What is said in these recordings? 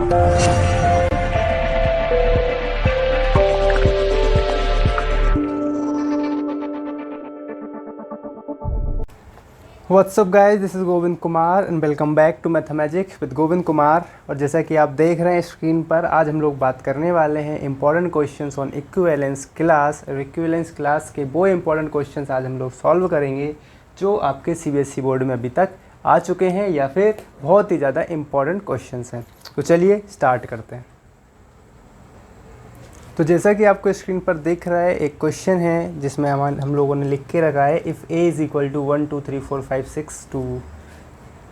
What's up guys, this is Govind Kumar and welcome back to mathematic with Govind Kumar. और जैसा कि आप देख रहे हैं स्क्रीन पर, आज हम लोग बात करने वाले हैं important questions on equivalence class. और इक्विवेलेंस क्लास के वो इंपॉर्टेंट क्वेश्चंस आज हम लोग सॉल्व करेंगे जो आपके सीबीएसई बोर्ड में अभी तक आ चुके हैं या फिर बहुत ही ज़्यादा इंपॉर्टेंट क्वेश्चंस हैं। तो चलिए स्टार्ट करते हैं। तो जैसा कि आपको स्क्रीन पर दिख रहा है, एक क्वेश्चन है जिसमें हम लोगों ने लिख के रखा है if a is equal to 1 2 3 4 5 6 2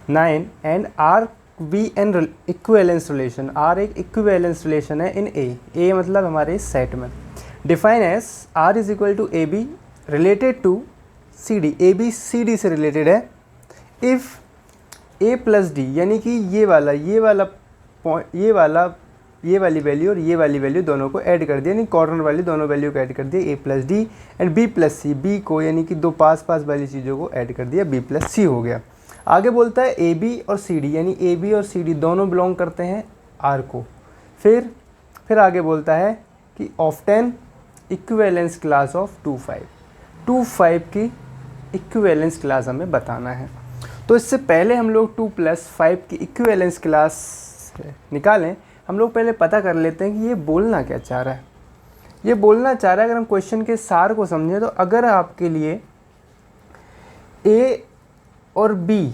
9 and R be an equivalence relation. R एक इक्विवेलेंस रिलेशन है इन a मतलब हमारे सेट में। Define as r is equal to A B related to C D. A B C D से related है। If a plus D, यानी कि ये वाली वैल्यू और ये वाली वैल्यू दोनों को ऐड कर दिया, यानी कॉर्नर वाली दोनों वैल्यू को ऐड कर दिया a plus D and b plus C. b को यानी कि दो पास वाली चीज़ों को ऐड कर दिया, b प्लस सी हो गया। आगे बोलता है ए बी और सी डी, यानी ए बी और सी डी दोनों बिलोंग करते हैं r को। फिर आगे बोलता है कि ऑफ्टेन इक्विवेलेंस क्लास ऑफ 2 5 की इक्विवेलेंस क्लास हमें बताना है। तो इससे पहले हम लोग 2 + 5 की इक्विवेलेंस क्लास निकालें, हम लोग पहले पता कर लेते हैं कि ये बोलना क्या चाह रहा है। ये बोलना चाह रहा है, अगर हम क्वेश्चन के सार को समझें तो अगर आपके लिए a और b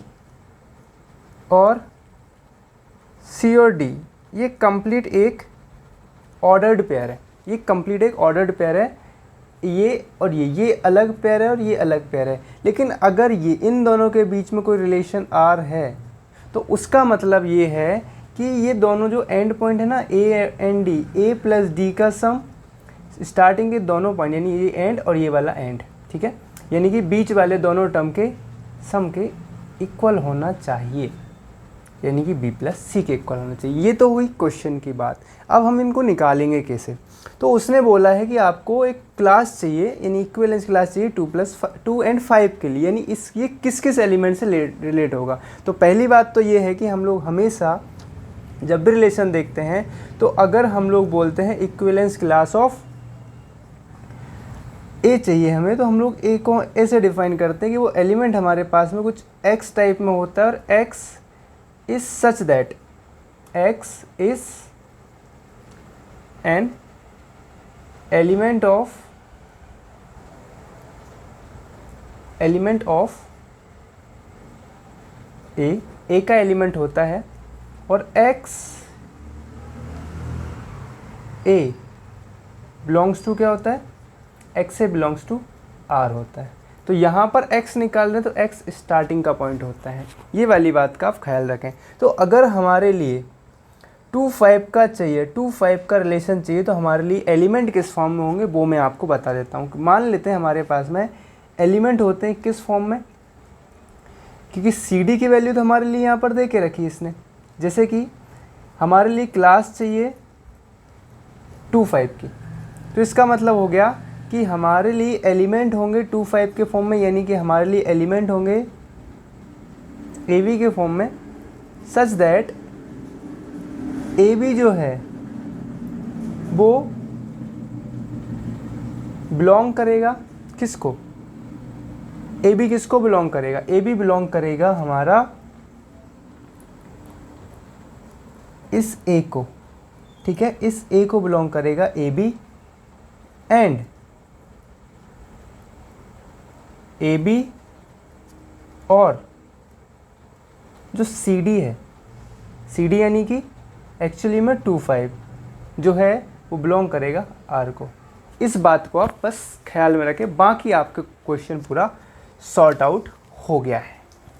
और c और d ये कंप्लीट एक ऑर्डर्ड पेयर है, ये कंप्लीट एक ऑर्डर्ड पेयर है, ये और ये अलग पेयर है और ये अलग पेयर है। लेकिन अगर ये इन दोनों के बीच में कोई रिलेशन r है तो उसका मतलब ये है कि ये दोनों जो एंड पॉइंट है ना a and d, a plus D का सम, स्टार्टिंग के दोनों पॉइंट यानी ये एंड और ये वाला एंड, ठीक है, यानी कि बीच वाले दोनों टर्म के सम के इक्वल होना चाहिए, यानी कि b प्लस सी के इक्वल होना चाहिए। ये तो हुई क्वेश्चन की बात। अब हम इनको निकालेंगे कैसे। तो उसने बोला है कि आपको एक क्लास चाहिए, यानी इक्विवेलेंस क्लास चाहिए 2 एंड 5 के लिए, यानी ये किस किस एलिमेंट से रिलेट होगा। तो पहली बात तो ये है कि हम लोग हमेशा जब भी रिलेशन देखते हैं तो अगर हम लोग बोलते हैं इक्विवेलेंस क्लास ऑफ ए चाहिए हमें, तो हम लोग ए को ऐसे डिफाइन करते हैं कि वो एलिमेंट हमारे पास में कुछ एक्स टाइप में होता है और x is such that x is an element of A का एलिमेंट होता है और x a बिलोंग्स टू क्या होता है, x a belongs to r होता है। तो यहाँ पर x निकाल रहे हैं तो x स्टार्टिंग का पॉइंट होता है, ये वाली बात का आप ख्याल रखें। तो अगर हमारे लिए 2 5 का चाहिए, 2 5 का रिलेशन चाहिए, तो हमारे लिए एलिमेंट किस फॉर्म में होंगे वो मैं आपको बता देता हूँ। मान लेते हैं हमारे पास में एलिमेंट होते हैं किस फॉर्म में, क्योंकि सी डी की वैल्यू तो हमारे लिए यहाँ पर दे के रखी है इसने। जैसे कि हमारे लिए क्लास चाहिए 2 5 की, तो इसका मतलब हो गया कि हमारे लिए एलिमेंट होंगे 2 5 के फॉर्म में, यानी कि हमारे लिए एलिमेंट होंगे ए बी के फॉर्म में, सच दैट ए बी जो है वो बिलोंग करेगा किसको, ए बी किसको बिलोंग करेगा, ए बी बिलोंग करेगा हमारा इस ए को, ठीक है, इस ए को बिलोंग करेगा A B and A B और जो सी डी है, सी डी यानी कि एक्चुअली में 2 5 जो है वो बिलोंग करेगा आर को। इस बात को आप बस ख्याल में रखें, बाकी आपका क्वेश्चन पूरा सॉर्ट आउट हो गया है,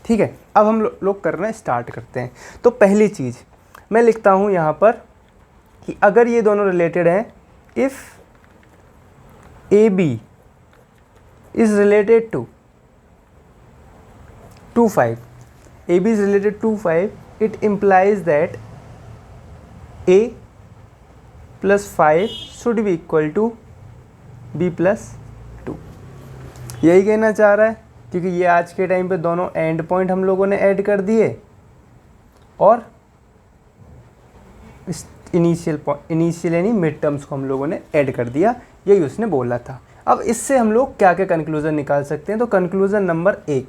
ठीक है। अब हम लोग करना स्टार्ट करते हैं। तो पहली चीज़ मैं लिखता हूँ यहाँ पर कि अगर ये दोनों रिलेटेड हैं, if A B is related to 2 5, A B is related 2 5, it implies that a plus 5 should be equal to b plus 2। यही कहना चाह रहा है, क्योंकि ये आज के टाइम पे दोनों एंड पॉइंट हम लोगों ने ऐड कर दिए और इनिशियल यानी मिड टर्म्स को हम लोगों ने ऐड कर दिया, यही उसने बोला था। अब इससे हम लोग क्या क्या कंक्लूज़न निकाल सकते हैं? तो कंक्लूज़न नंबर 1,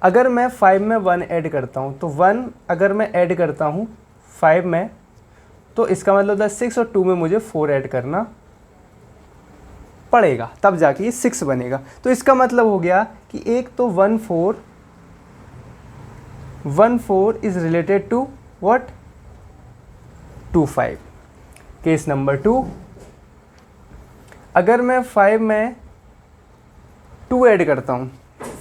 अगर मैं 5 में 1 ऐड करता हूँ, तो 1 अगर मैं ऐड करता हूँ 5 में, तो इसका मतलब होता है 6 और 2 में मुझे 4 ऐड करना पड़ेगा, तब जाके ये 6 बनेगा। तो इसका मतलब हो गया कि एक तो 1 4 is related to what? 2 5। Case number 2, अगर मैं 5 में 2 ऐड करता हूँ,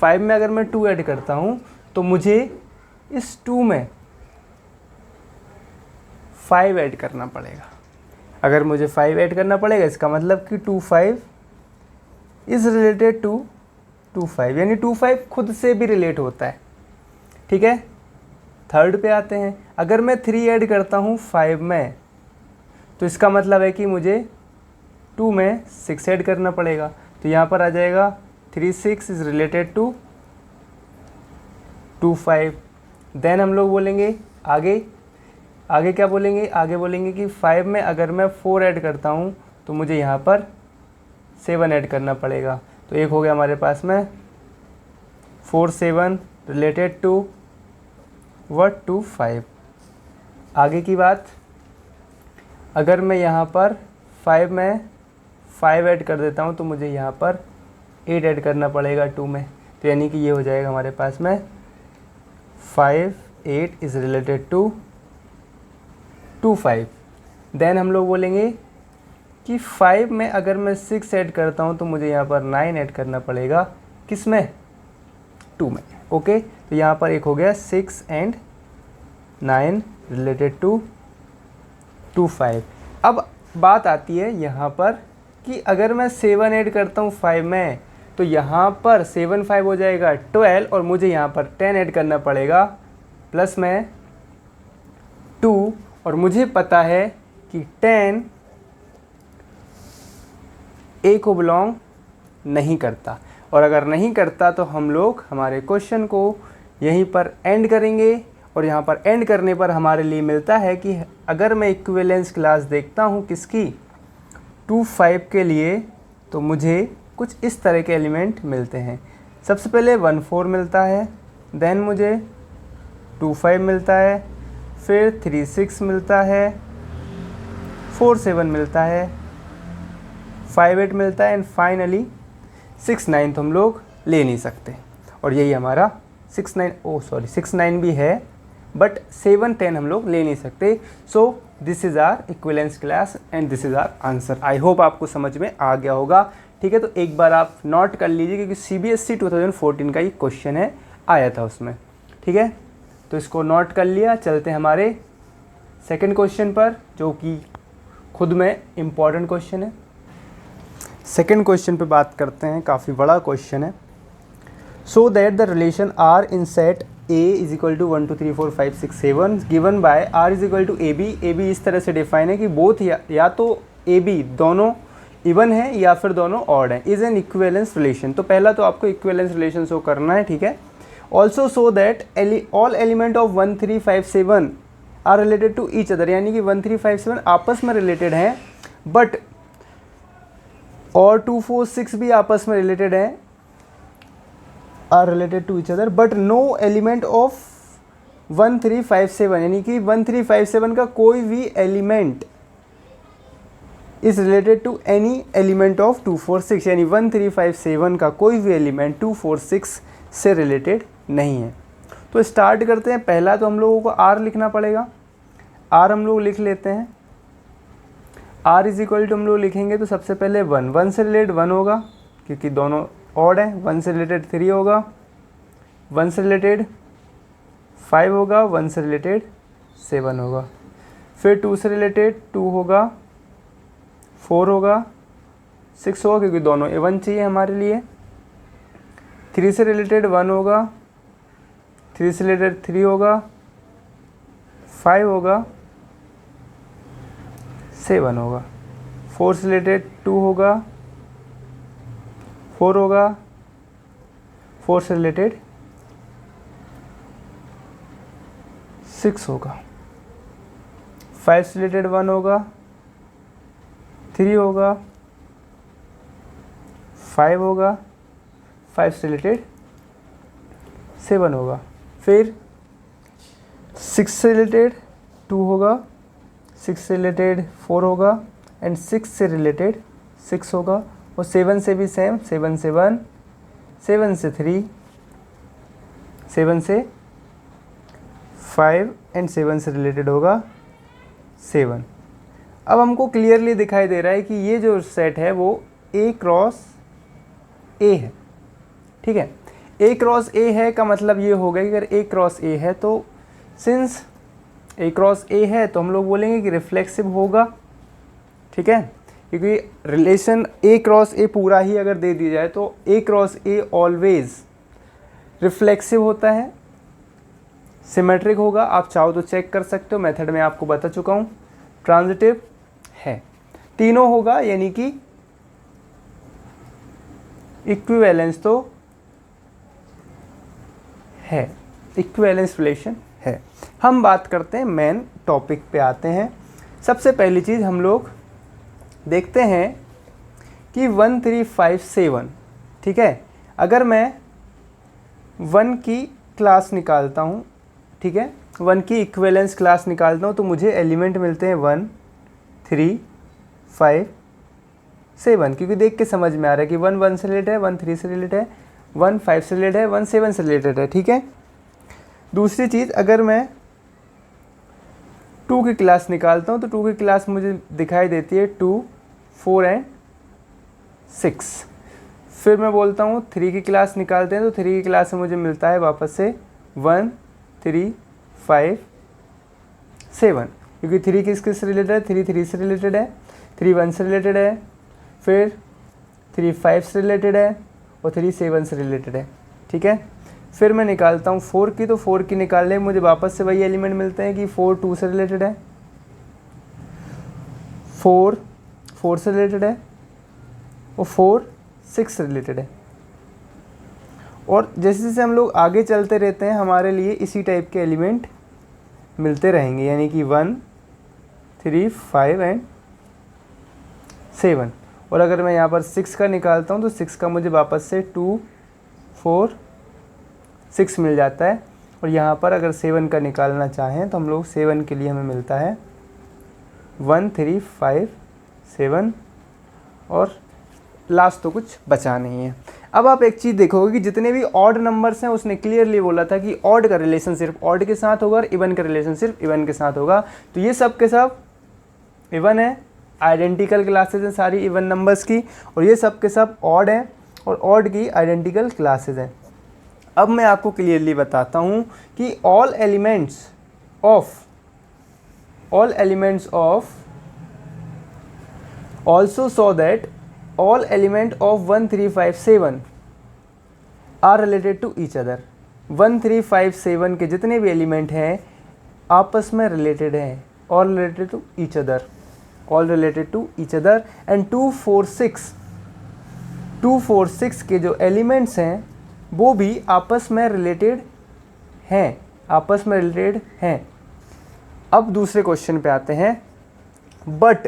5 में अगर मैं 2 ऐड करता हूँ, तो मुझे इस 2 में 5 ऐड करना पड़ेगा। अगर मुझे 5 ऐड करना पड़ेगा, इसका मतलब कि 2 5 इज रिलेटेड टू 2 5, यानी 2 5 खुद से भी रिलेट होता है। ठीक है, थर्ड पे आते हैं। अगर मैं 3 ऐड करता हूँ 5 में, तो इसका मतलब है कि मुझे 2 में 6 ऐड करना पड़ेगा। तो यहाँ पर आ जाएगा 3 6 इज रिलेटेड टू 2 5। देन हम लोग बोलेंगे आगे क्या बोलेंगे? आगे बोलेंगे कि 5 में अगर मैं 4 ऐड करता हूँ, तो मुझे यहाँ पर 7 ऐड करना पड़ेगा। तो एक हो गया हमारे पास में 4 7 रिलेटेड टू व्हाट? 2 5। आगे की बात, अगर मैं यहाँ पर 5 में 5 ऐड कर देता हूँ, तो मुझे यहाँ पर 8 ऐड करना पड़ेगा 2 में। तो यानी कि ये हो जाएगा हमारे पास में 5 8 इज़ रिलेटेड टू 2 5। देन हम लोग बोलेंगे कि 5 में अगर मैं 6 ऐड करता हूँ, तो मुझे यहाँ पर 9 ऐड करना पड़ेगा, किस में? 2 में। ओके, तो यहाँ पर एक हो गया 6 and 9 रिलेटेड टू 2 5। अब बात आती है यहाँ पर कि अगर मैं 7 ऐड करता हूँ 5 में, तो यहाँ पर 7 5 हो जाएगा 12, और मुझे यहाँ पर 10 ऐड करना पड़ेगा प्लस में 2, और मुझे पता है कि 10 ए को बिलोंग नहीं करता, और अगर नहीं करता तो हम लोग हमारे क्वेश्चन को यहीं पर एंड करेंगे। और यहाँ पर एंड करने पर हमारे लिए मिलता है कि अगर मैं इक्विवेलेंस क्लास देखता हूँ किसकी? 2 5 के लिए, तो मुझे कुछ इस तरह के एलिमेंट मिलते हैं। सबसे पहले 1 4 मिलता है, देन मुझे 2 5 मिलता है, फिर 3 6 मिलता है, 4 7 मिलता है, 5 8 मिलता है, एंड फाइनली 6 9 तो हम लोग ले नहीं सकते। और यही हमारा 6 9 भी है, बट 7 10 हम लोग ले नहीं सकते। So this is our equivalence class and this is our answer. I hope आपको समझ में आ गया होगा। ठीक है, तो एक बार आप नोट कर लीजिए, क्योंकि CBSE 2014 का ये क्वेश्चन है, आया था उसमें। ठीक है, तो इसको नोट कर लिया। चलते हैं हमारे सेकंड क्वेश्चन पर, जो कि खुद में इम्पॉर्टेंट क्वेश्चन है। सेकंड क्वेश्चन पे बात करते हैं, काफ़ी बड़ा क्वेश्चन है। So that the relation R in set A is equal to 1 2 3 4 5 6 7 given by R is equal to AB इस तरह से डिफाइन है कि बोथ या तो AB दोनों इवन है या फिर दोनों ऑड हैं, इज एन इक्विवेलेंस रिलेशन। तो पहला तो आपको इक्विवेलेंस रिलेशन शो करना है। ठीक है, also so that all element of 1 3 5 7 are related to each other, यानी कि 1 3 5 7 आपस में रिलेटेड हैं, बट और 2 4 6 भी आपस में रिलेटेड हैं, are related to each other, but no element of 1 3 5 7, यानी कि 1 3 5 7 का कोई भी element is related to any element of 2 4 6, यानी 1 3 5 7 का कोई भी एलिमेंट 2 4 6 से रिलेटेड नहीं है। तो स्टार्ट करते हैं। पहला तो हम लोगों को आर लिखना पड़ेगा। आर हम लोग लिख लेते हैं। आर इज इक्वल टू हम लोग लिखेंगे तो सबसे पहले 1 से रिलेटेड 1 होगा, क्योंकि दोनों ऑड है। 1 से रिलेटेड 3 होगा, 1 से रिलेटेड 5 होगा, 1 से रिलेटेड 7 होगा, फिर 2 से रिलेटेड 2 होगा, 4 होगा, 6 होगा, क्योंकि दोनों A1 चाहिए हमारे लिए। 3 से रिलेटेड 1 होगा, 3 से रिलेटेड 3 होगा, 5 होगा, 7 होगा, 4 से रिलेटेड 2 होगा, 4 होगा, 4 से रिलेटेड 6 होगा, 5 से रिलेटेड 1 होगा, 3 होगा, 5 होगा, 5 से रिलेटेड 7 होगा, फिर 6 से रिलेटेड 2 होगा, 6 से रिलेटेड 4 होगा एंड 6 से रिलेटेड 6 होगा, और 7 से भी सेम, 7 से 1, 7 से 3, 7 से 5 एंड 7 से रिलेटेड होगा 7। अब हमको क्लियरली दिखाई दे रहा है कि ये जो सेट है वो A क्रॉस A है, ठीक है। A क्रॉस A है का मतलब ये होगा कि अगर A क्रॉस A है तो सिंस A क्रॉस A है तो हम लोग बोलेंगे कि रिफ्लेक्सिव होगा, ठीक है, क्योंकि रिलेशन A क्रॉस A पूरा ही अगर दे दिया जाए तो A cross A always reflexive होता है, सिमेट्रिक होगा। आप चाहो तो चेक कर सकते हो, मेथड में आपको बता चुका हूँ। ट्रांजिटिव है, तीनों होगा, यानी कि इक्विवेलेंस तो है, इक्विवेलेंस रिलेशन है। हम बात करते हैं मेन टॉपिक पे आते हैं। सबसे पहली चीज़ हम लोग देखते हैं कि 1 3 5 7, ठीक है, अगर मैं 1 की क्लास निकालता हूँ, ठीक है, 1 की इक्विवेलेंस क्लास निकालता हूँ तो मुझे एलिमेंट मिलते हैं 1 3 5 7, क्योंकि देख के समझ में आ रहा है कि 1 1 से रिलेटेड है, 1 3 से रिलेटेड है, 1 5 से रिलेटेड है, 1 7 से रिलेटेड है, ठीक है। दूसरी चीज़, अगर मैं 2 की क्लास निकालता हूँ तो 2 की क्लास मुझे दिखाई देती है 2 4 एंड 6। फिर मैं बोलता हूँ 3 की क्लास निकालते हैं तो 3 की क्लास से मुझे मिलता है वापस से 1 3 5 7, क्योंकि 3 किस रिलेटेड है, 3 3 से रिलेटेड है, 3 1 से रिलेटेड है, फिर 3 5 से रिलेटेड है और 3 7 से रिलेटेड है, ठीक है। फिर मैं निकालता हूँ 4 की, तो 4 की निकालने में मुझे वापस से वही एलिमेंट मिलते हैं कि 4 2 से रिलेटेड है, 4 4 से रिलेटेड है और 4 6 से रिलेटेड है। और जैसे जैसे हम लोग आगे चलते रहते हैं हमारे लिए इसी टाइप के एलिमेंट मिलते रहेंगे, यानी कि 1 3 5 एंड 7। और अगर मैं यहाँ पर 6 का निकालता हूँ तो 6 का मुझे वापस से 2 4 6 मिल जाता है। और यहाँ पर अगर 7 का निकालना चाहें तो हम लोग 7 के लिए हमें मिलता है 1 3 5 7, और लास्ट तो कुछ बचा नहीं है। अब आप एक चीज़ देखोगे कि जितने भी ऑड नंबर्स हैं उसने क्लियरली बोला था कि ऑड का रिलेशन सिर्फ ऑड के साथ होगा और इवन का रिलेशन सिर्फ इवन के साथ होगा। तो ये सब के सब इवन है, आइडेंटिकल क्लासेस हैं सारी इवन नंबर्स की, और ये सब के सब ऑड हैं और ऑड की आइडेंटिकल क्लासेस हैं। अब मैं आपको क्लियरली बताता हूँ कि all elements of also saw that all element of 1 3 5 7 are related to each other। 1 3 5 7 के जितने भी एलिमेंट हैं आपस में रिलेटेड हैं, all related to each other, all related to each other। and 2 4 6 के जो एलिमेंट्स हैं वो भी आपस में रिलेटेड हैं, अब दूसरे क्वेश्चन पे आते हैं। But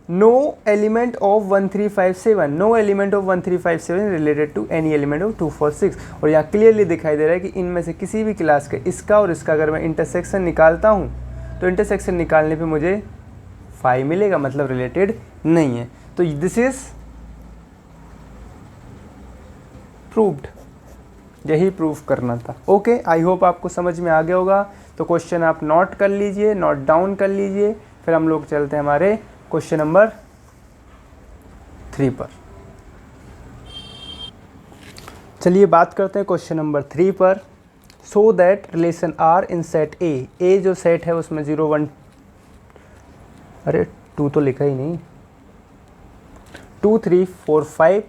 no element of 1 3 5 7, no element of 1 3 5 7 related to any element of 2 4 6। और यहाँ क्लियरली दिखाई दे रहा है कि इनमें से किसी भी क्लास के इसका और इसका अगर मैं इंटरसेक्शन निकालता हूँ तो इंटरसेक्शन निकालने पे मुझे 5 मिलेगा, मतलब रिलेटेड नहीं है। तो दिस इज प्रूव्ड, यही प्रूफ करना था। ओके, आई होप आपको समझ में आ गया होगा। तो क्वेश्चन आप नोट कर लीजिए, नोट डाउन कर लीजिए, फिर हम लोग चलते हैं हमारे क्वेश्चन नंबर 3 पर। चलिए बात करते हैं क्वेश्चन नंबर 3 पर। So that relation R in set A जो सेट है उसमें 0 1 2 तो लिखा ही नहीं, 2 3 4 5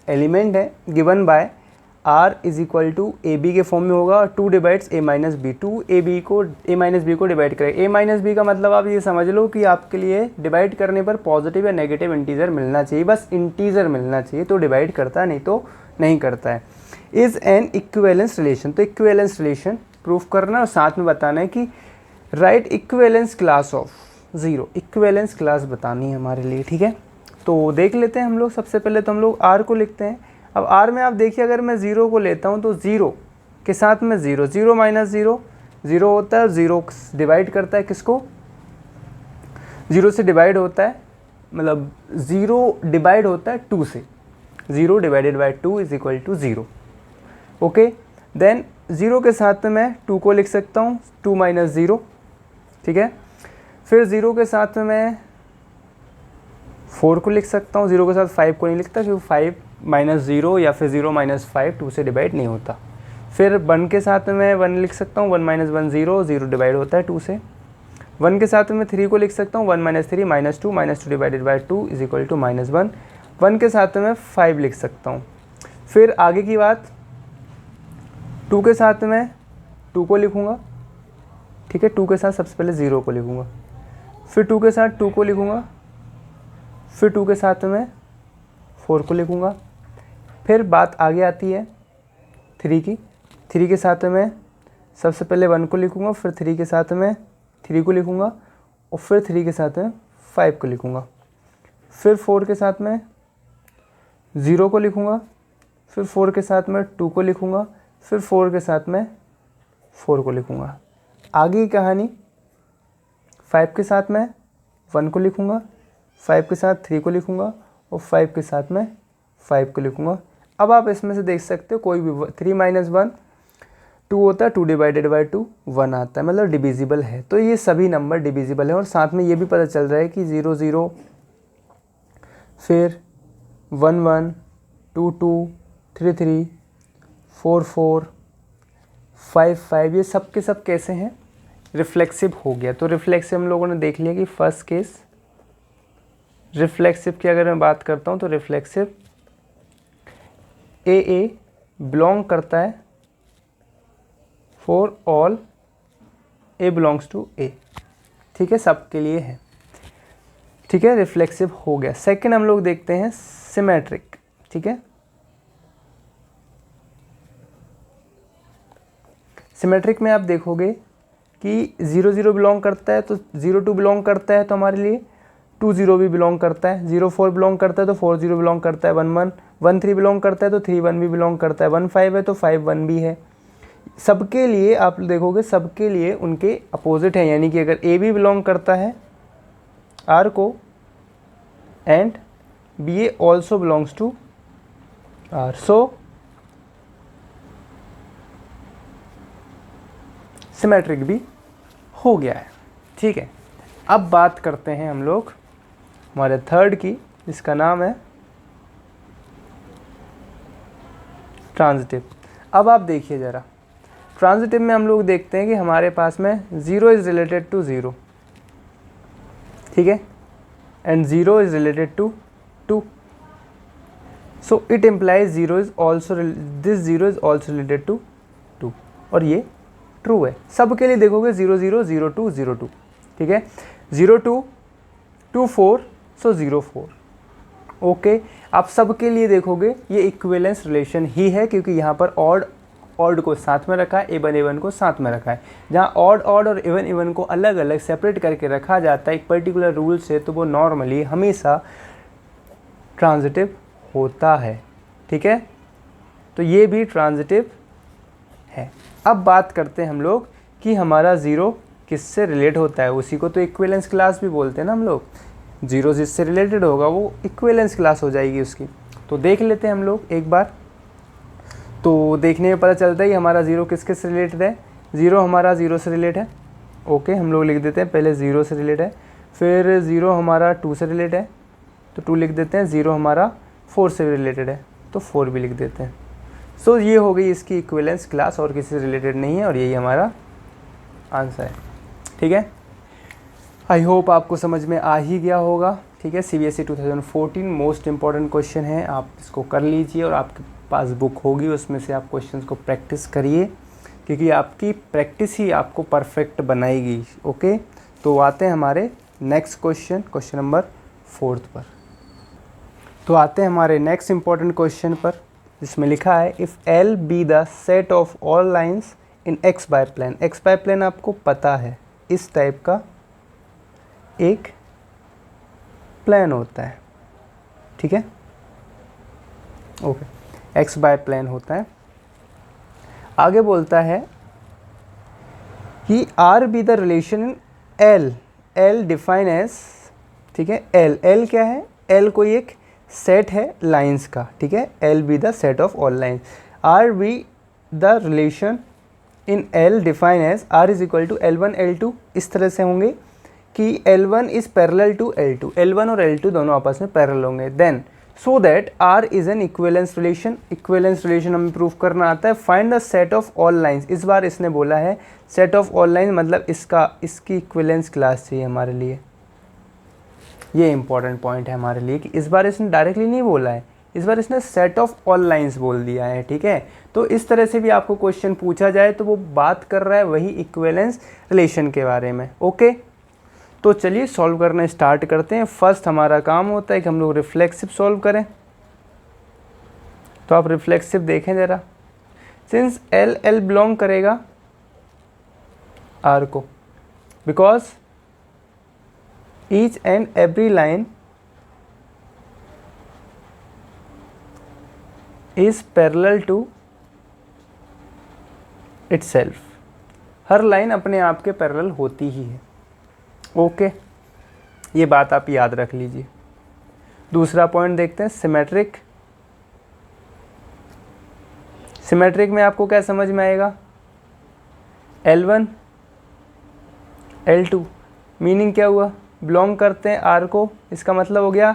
एलिमेंट है given by R is equal to A b के फॉर्म में होगा और 2 divides a minus b, 2 a minus b को डिवाइड करेगा। ए माइनस बी का मतलब आप ये समझ लो कि आपके लिए डिवाइड करने पर पॉजिटिव या नेगेटिव इंटीजर मिलना चाहिए, बस इंटीजर मिलना चाहिए तो डिवाइड करता है, नहीं तो नहीं करता है। इज़ एन इक्विवेलेंस रिलेशन, तो इक्विवेलेंस रिलेशन प्रूफ करना और साथ में बताना है कि right equivalence class of zero, equivalence class बतानी है हमारे लिए, ठीक है। तो देख लेते हैं हम लोग, सबसे पहले तो हम लोग आर को लिखते हैं। अब आर में आप देखिए, अगर मैं ज़ीरो को लेता हूँ तो ज़ीरो के साथ में zero, zero minus zero zero होता है, ज़ीरो डिवाइड करता है किसको, ज़ीरो से डिवाइड होता है, मतलब ज़ीरो डिवाइड होता है टू से, zero divided by two is equal to zero. Okay, then zero के साथ में मैं टू को लिख सकता हूँ, टू माइनस ज़ीरो, ठीक है। फिर ज़ीरो के साथ में मैं फोर को लिख सकता हूँ, ज़ीरो के साथ फाइव को नहीं लिखता क्योंकि फाइव माइनस ज़ीरो या फिर ज़ीरो माइनस फाइव टू से डिवाइड नहीं होता। फिर वन के साथ में मैं वन लिख सकता हूँ, one minus one zero, zero divide होता है टू से। वन के साथ में थ्री को लिख सकता हूँ, one minus three minus two divided by two is equal to minus one. One के साथ में फाइव लिख सकता हूँ। फिर आगे की बात, टू के साथ में टू को लिखूँगा, ठीक है, टू के साथ सबसे पहले ज़ीरो को लिखूँगा, फिर टू के साथ टू को लिखूँगा, फिर टू के साथ में फोर को लिखूँगा। फिर बात आगे आती है थ्री की, थ्री के साथ में सबसे पहले वन को लिखूँगा, फिर थ्री के साथ में थ्री को लिखूँगा और फिर थ्री के साथ में फाइव को लिखूँगा। फिर फोर के साथ में ज़ीरो को लिखूँगा, फिर फोर के साथ में टू को लिखूँगा, फिर फोर के साथ में फोर को लिखूँगा। आगे की कहानी, फाइव के साथ में वन को लिखूँगा, फाइव के साथ थ्री को लिखूँगा और फाइव के साथ में फाइव को लिखूँगा। अब आप इसमें से देख सकते हो कोई भी थ्री माइनस वन टू होता है, to divided by to one आता है, मतलब डिविजिबल है। तो ये सभी नंबर डिविजिबल है और साथ में ये भी पता चल रहा है कि ज़ीरो ज़ीरो, फिर one one, two two, three three, four four, five five, ये सब के सब कैसे हैं, रिफ्लेक्सिव हो गया। तो रिफ्लेक्सिव हम लोगों ने देख लिया कि फर्स्ट केस रिफ्लेक्सिव की अगर मैं बात करता हूँ तो रिफ्लेक्सिव ए बिलोंग करता है for all A belongs to A, ठीक है, सबके लिए है, ठीक है, रिफ्लेक्सिव हो गया। सेकंड हम लोग देखते हैं सिमेट्रिक, ठीक है। सिमेट्रिक में आप देखोगे कि ज़ीरो ज़ीरो बिलोंग करता है तो ज़ीरो टू बिलोंग करता है तो हमारे लिए टू ज़ीरो भी बिलोंग करता है, ज़ीरो फोर बिलोंग करता है तो फोर ज़ीरो बिलोंग करता है, one one, one three belong करता है तो थ्री वन भी बिलोंग करता है, वन फाइव है तो फाइव वन भी है। सबके लिए आप देखोगे, सबके लिए उनके अपोजिट है, यानी कि अगर ए भी बिलोंग करता है आर को and b a also belongs to R, so symmetric भी हो गया है, ठीक है। अब बात करते हैं हम लोग हमारे थर्ड की, जिसका नाम है ट्रांजिटिव। अब आप देखिए ज़रा, ट्रांजिटिव में हम लोग देखते हैं कि हमारे पास में zero is related to zero, ठीक है, and zero is related to two, so it implies zero is also, this zero is also related to two, और ये ट्रू है। सबके लिए देखोगे zero zero zero two zero two, ठीक है, zero two two four, so zero four, okay. आप सबके लिए देखोगे ये इक्विवेलेंस रिलेशन ही है, क्योंकि यहाँ पर ऑड को साथ में रखा है, एवन को साथ में रखा है। जहाँ ऑड और इवन को अलग अलग सेपरेट करके रखा जाता है एक पर्टिकुलर रूल से, तो वो नॉर्मली हमेशा ट्रांजिटिव होता है, ठीक है। तो ये भी ट्रांजिटिव है। अब बात करते हैं हम लोग कि हमारा ज़ीरो किससे रिलेट होता है, उसी को तो इक्विवेलेंस क्लास भी बोलते हैं ना हम लोग। ज़ीरो जिससे रिलेटेड होगा वो इक्विवेलेंस क्लास हो जाएगी उसकी। तो देख लेते हैं हम लोग एक बार, तो देखने में पता चलता है कि हमारा ज़ीरो किस किस से रिलेटेड है। ज़ीरो हमारा ज़ीरो से रिलेट है, ओके, हम लोग लिख देते हैं पहले ज़ीरो से रिलेट है। फिर ज़ीरो हमारा टू से रिलेट है तो टू लिख देते हैं। ज़ीरो हमारा फोर से रिलेटेड है तो फोर भी लिख देते हैं। सो ये हो गई इसकी इक्विवेलेंस क्लास, और किसी से रिलेटेड नहीं है, और यही हमारा आंसर है, ठीक है। आई होप आपको समझ में आ ही गया होगा, ठीक है। CBSE 2014 मोस्ट इंपॉर्टेंट क्वेश्चन है, आप इसको कर लीजिए और आपके पास बुक होगी, उसमें से आप क्वेश्चंस को प्रैक्टिस करिए, क्योंकि आपकी प्रैक्टिस ही आपको परफेक्ट बनाएगी, ओके। तो आते हैं हमारे नेक्स्ट क्वेश्चन, क्वेश्चन नंबर 4 पर। तो आते हैं हमारे नेक्स्ट इंपॉर्टेंट क्वेश्चन पर, जिसमें लिखा है if L be the set of all lines in x by plane. X by plane आपको पता है, इस टाइप का एक प्लेन होता है, ठीक है, ओके, एक्स बाय प्लेन होता है। आगे बोलता है कि R be the relation in L, L define as, ठीक है, एल, एल क्या है, एल कोई एक सेट है लाइंस का, ठीक है, L be the set of all lines, R be the relation in L define as R is equal to L1 L2, इस तरह से होंगे कि L1 is parallel to L2, L1 और L2 दोनों आपस में पैरेलल होंगे, then so that R is an equivalence relation, equivalence relation हमें प्रूफ करना आता है। Find the set of all lines, इस बार इसने बोला है सेट ऑफ ऑल लाइंस, मतलब इसकी इक्विवेलेंस क्लास चाहिए हमारे लिए, ये इंपॉर्टेंट पॉइंट है हमारे लिए कि इस बार इसने डायरेक्टली नहीं बोला है, इस बार इसने सेट ऑफ ऑल लाइंस बोल दिया है, ठीक है। तो इस तरह से भी आपको क्वेश्चन पूछा जाए तो वो बात कर रहा है वही इक्विवेलेंस रिलेशन के बारे में, ओके। तो चलिए सॉल्व करना स्टार्ट करते हैं। फर्स्ट हमारा काम होता है कि हम लोग रिफ्लेक्सिव सॉल्व करें, तो आप रिफ्लेक्सिव देखें ज़रा, सिंस एल एल बिलोंग करेगा आर को, because each and every line is parallel to itself, हर लाइन अपने आप के पैरेलल होती ही है, ओके, ये बात आप याद रख लीजिए। दूसरा पॉइंट देखते हैं, सिमेट्रिक। सिमेट्रिक में आपको क्या समझ में आएगा, L1 L2 मीनिंग क्या हुआ, बिलोंग करते हैं R को, इसका मतलब हो गया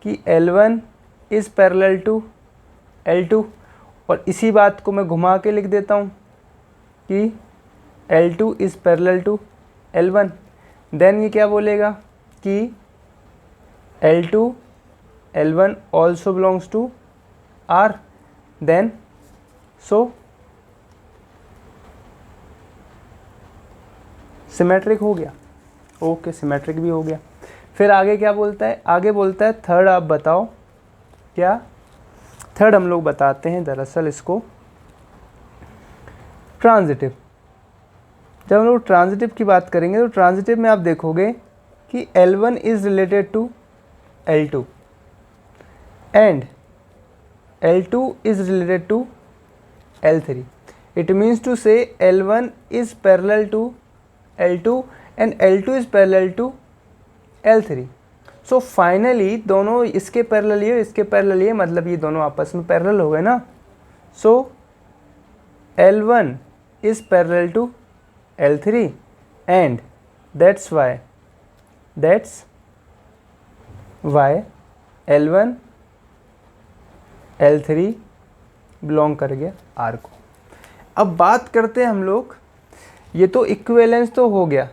कि L1 is parallel to L2, और इसी बात को मैं घुमा के लिख देता हूँ कि L2 is parallel to L1, then ये क्या बोलेगा कि L2 L1 also belongs to R, then so symmetric हो गया, ओके, सिमेट्रिक भी हो गया। फिर आगे क्या बोलता है, आगे बोलता है थर्ड, आप बताओ क्या, थर्ड हम लोग बताते हैं दरअसल इसको ट्रांजिटिव। जब हम लोग ट्रांजिटिव की बात करेंगे तो ट्रांजिटिव में आप देखोगे कि L1 is related to L2 and L2 is related to L3, it means to say L1 is parallel to L2 and L2 is parallel to L3। So finally दोनों इसके पैरेलल ये, इसके पैरेलल ये, मतलब ये दोनों आपस में पैरेलल हो गए ना। So L1 is parallel to L3 and that's why L1 L3 belong कर गया R को। अब बात करते हैं हम लोग, ये तो इक्विवेलेंस तो हो गया,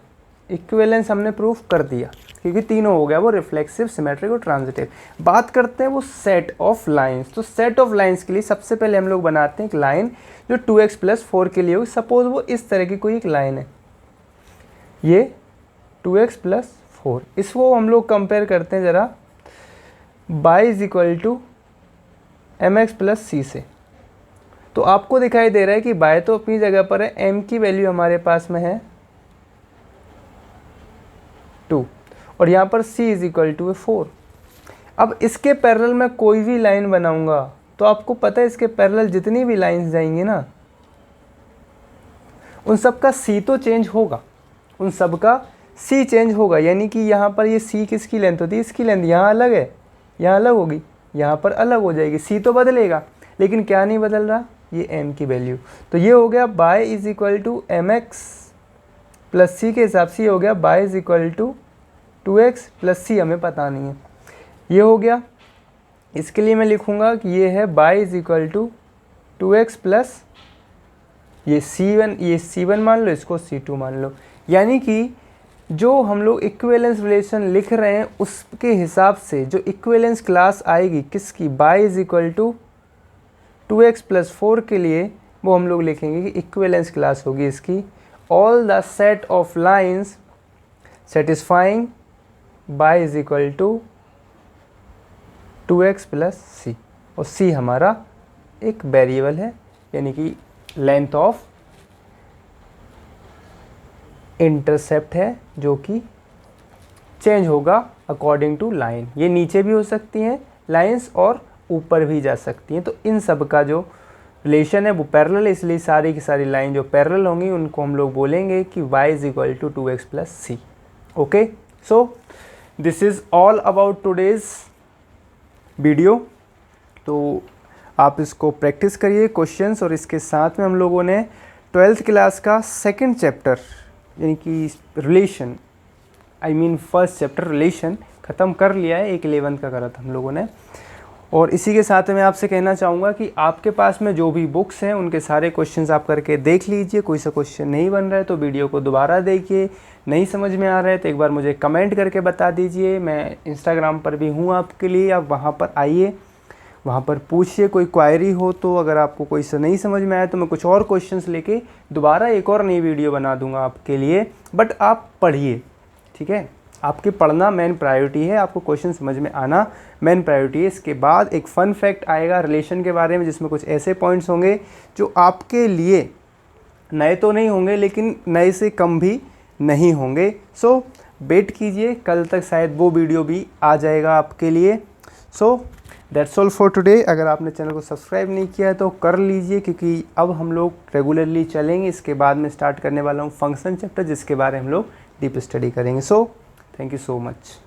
इक्विवेलेंस हमने प्रूफ कर दिया क्योंकि तीनों हो गया, वो रिफ्लेक्सिव, सिमेट्रिक और ट्रांजिटिव। बात करते हैं वो सेट ऑफ लाइंस। तो सेट ऑफ लाइंस के लिए सबसे पहले हम लोग बनाते हैं एक लाइन जो 2x + 4 के लिए हो। सपोज वो इस तरह की कोई एक लाइन है, ये 2x + 4, इसको हम लोग कंपेयर करते हैं ज़रा y = mx + c से। तो आपको दिखाई दे रहा है कि y तो अपनी जगह पर है, m की वैल्यू हमारे पास में है 2 और यहाँ पर c = 4। अब इसके पैरेलल में कोई भी लाइन बनाऊंगा तो आपको पता है इसके पैरेलल जितनी भी लाइंस जाएंगी ना, उन सब का c तो चेंज होगा, उन सब का c चेंज होगा। यानी कि यहाँ पर ये c किसकी लेंथ होती है, इसकी लेंथ यहाँ अलग है, यहाँ अलग होगी, यहाँ पर अलग हो जाएगी, c तो बदलेगा लेकिन क्या नहीं बदल रहा, ये m की वैल्यू। तो ये हो गया y = mx + c के हिसाब से, ये हो गया y = 2x + c, हमें पता नहीं है, ये हो गया। इसके लिए मैं लिखूँगा कि ये है y = 2x + ये c1 मान लो, इसको c2 मान लो। यानी कि जो हम लोग इक्विवेलेंस रिलेशन लिख रहे हैं उसके हिसाब से जो इक्विवेलेंस क्लास आएगी किसकी, y = 2x + 4 के लिए, वो हम लोग लिखेंगे कि इक्विवेलेंस क्लास होगी इसकी all the set of lines satisfying y = 2x + c, और c हमारा एक वेरिएबल है, यानी कि लेंथ ऑफ इंटरसेप्ट है जो कि चेंज होगा अकॉर्डिंग टू लाइन। ये नीचे भी हो सकती हैं लाइंस और ऊपर भी जा सकती हैं। तो इन सब का जो रिलेशन है वो पैरेलल है, इसलिए सारी की सारी लाइन जो पैरेलल होंगी उनको हम लोग बोलेंगे कि y is equal to 2x plus c. Okay, so this is all about today's video. तो आप इसको प्रैक्टिस करिए क्वेश्चंस, और इसके साथ में हम लोगों ने 12th क्लास का सेकंड चैप्टर यानी कि रिलेशन, फर्स्ट चैप्टर रिलेशन ख़त्म कर लिया है। एक 11th का करा था हम लोगों ने। और इसी के साथ मैं आपसे कहना चाहूँगा कि आपके पास में जो भी बुक्स हैं उनके सारे क्वेश्चंस आप करके देख लीजिए। कोई सा क्वेश्चन नहीं बन रहा है तो वीडियो को दोबारा देखिए, नहीं समझ में आ रहा है तो एक बार मुझे कमेंट करके बता दीजिए। मैं इंस्टाग्राम पर भी हूँ आपके लिए, आप वहाँ पर आइए, वहाँ पर पूछिए। कोई क्वायरी हो तो अगर आपको कोई सा नहीं समझ में आया तो मैं कुछ और क्वेश्चंस लेके दोबारा एक और नई वीडियो बना दूँगा आपके लिए। बट आप पढ़िए, ठीक है। आपके पढ़ना मेन प्रायोरिटी है, आपको क्वेश्चन समझ में आना मेन प्रायोरिटी है। इसके बाद एक फ़न फैक्ट आएगा रिलेशन के बारे में, जिसमें कुछ ऐसे पॉइंट्स होंगे जो आपके लिए नए तो नहीं होंगे लेकिन नए से कम भी नहीं होंगे। सो वेट कीजिए, कल तक शायद वो वीडियो भी आ जाएगा आपके लिए। So that's all for today. अगर आपने चैनल को सब्सक्राइब नहीं किया है तो कर लीजिए, क्योंकि अब हम लोग रेगुलरली चलेंगे। इसके बाद मैं स्टार्ट करने वाला हूँ फंक्शन चैप्टर, जिसके बारे में हम लोग डीप स्टडी करेंगे। So thank you so much.